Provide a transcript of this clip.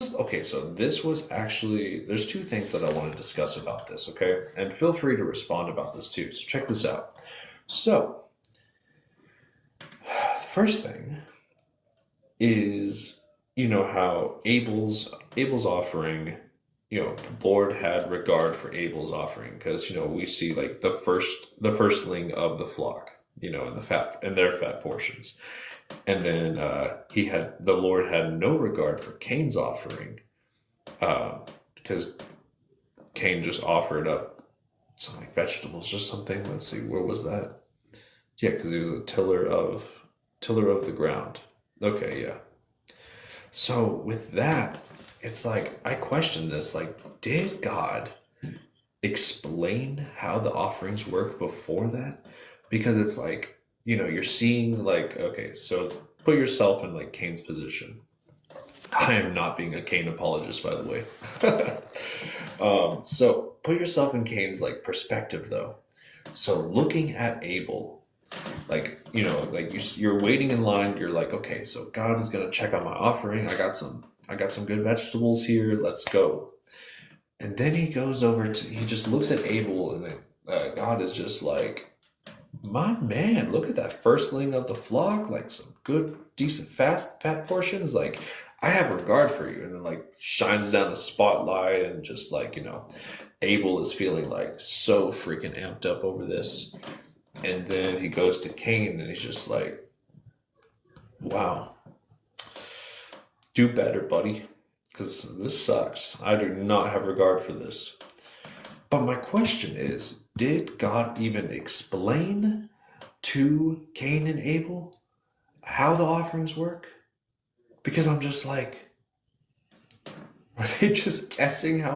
Okay, so this was actually, there's two things that I want to discuss about this, okay? And feel free to respond about this too. So check this out. So, the first thing is, you know how Abel's offering, the Lord had regard for Abel's offering because we see like the firstling of the flock, and their fat portions. And then the Lord had no regard for Cain's offering, because Cain just offered up some like vegetables or something. Let's see, where was that? Yeah, because he was a tiller of the ground. Okay, yeah. So with that, it's like I question this. Like, did God explain how the offerings work before that? Because it's like, you're seeing like, okay, so put yourself in like Cain's position. I am not being a Cain apologist, by the way. So put yourself in Cain's like perspective, though. So looking at Abel, like like you're waiting in line. You're like, okay, so God is gonna check out my offering. I got some good vegetables here. Let's go. And then he just looks at Abel, and then God is just like, my man, look at that firstling of the flock, like some good, decent, fat portions. Like, I have regard for you. And then, like, shines down the spotlight, and just like, Abel is feeling like so freaking amped up over this. And then he goes to Cain, and he's just like, wow, do better, buddy. Because this sucks. I do not have regard for this. But my question is, did God even explain to Cain and Abel how the offerings work? Because I'm just like, were they just guessing how